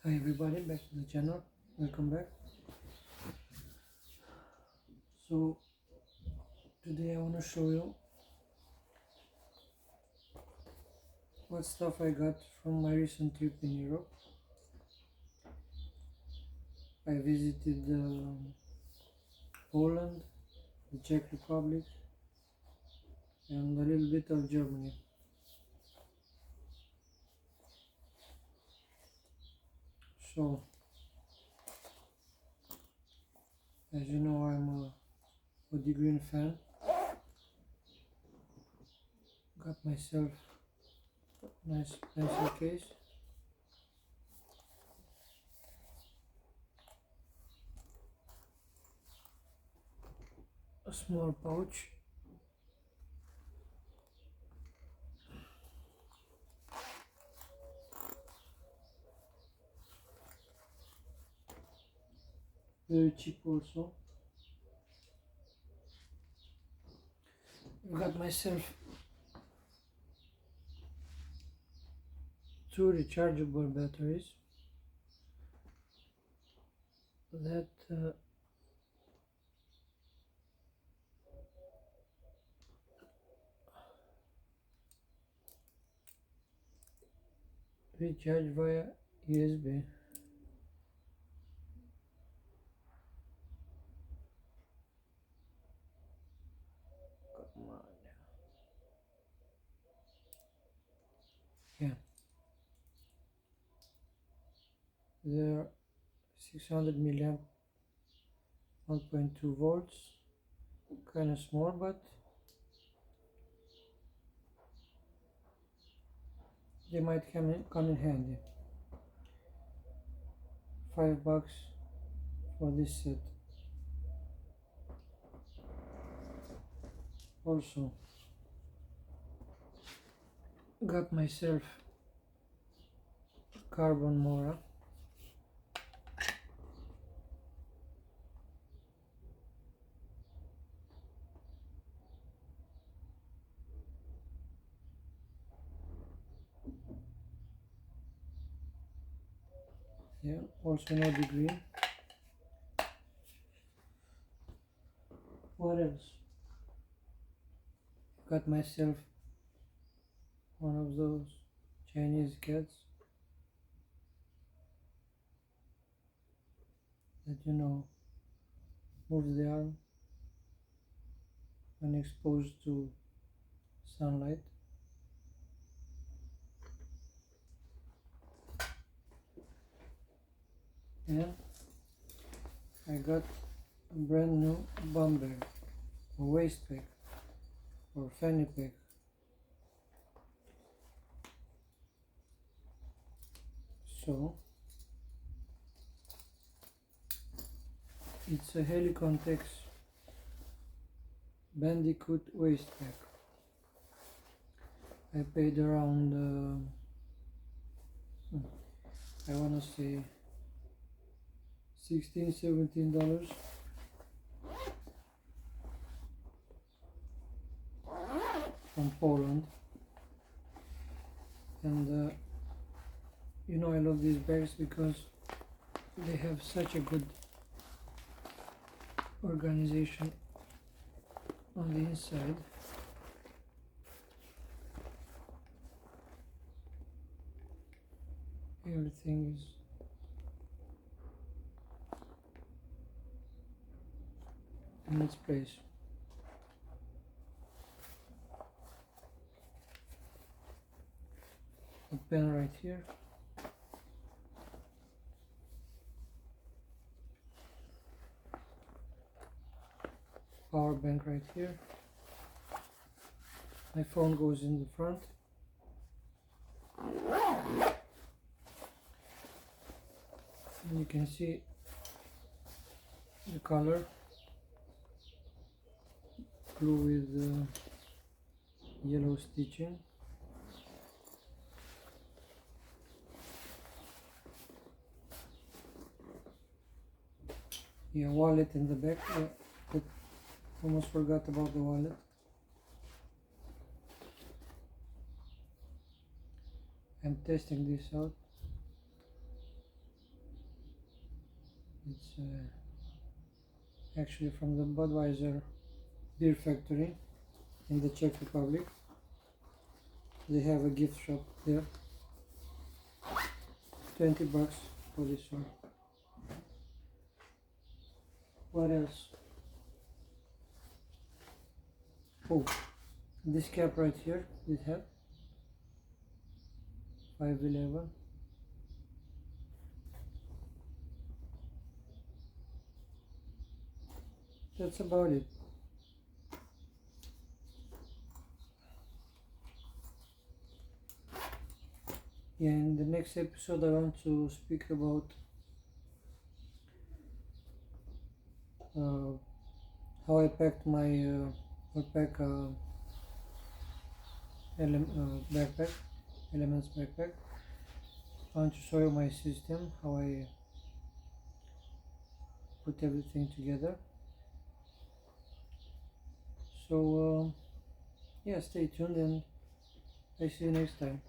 Hi everybody, back to the channel. Welcome back. So today I want to show you what stuff I got from my recent trip in Europe. I visited Poland, the Czech Republic, and a little bit of Germany. So as you know, I'm a Woody Green fan. Got myself a nice pencil case. A small pouch. Very cheap also. I got myself 2 rechargeable batteries that recharge via USB. Come on. Yeah, they're 600 milliamp, 1.2 volts, kind of small, but they might come in handy. $5 for this set. Also got myself carbon Mora. Yeah, also no degree. What else? Got myself one of those Chinese cats that moves the arm when exposed to sunlight. And I got a brand new bum bag, a waist pack or fanny pack. So it's a Helicontex Bandicoot waist pack. I paid around I wanna say $16-17 from Poland. And I love these bags because they have such a good organization on the inside. Everything is in its place. A pen right here. Power bank right here. My phone goes in the front. And you can see the color, blue with yellow stitching. Yeah, wallet in the back. But almost forgot about the wallet. I'm testing this out. It's actually from the Budweiser beer factory in the Czech Republic. They have a gift shop there. $20 for this one. What else? Oh, this cap right here, it had 511. That's about it. Yeah, in the next episode I want to speak about how I packed my backpack, Elements backpack. I want to show you my system, how I put everything together. So yeah, stay tuned and I see you next time.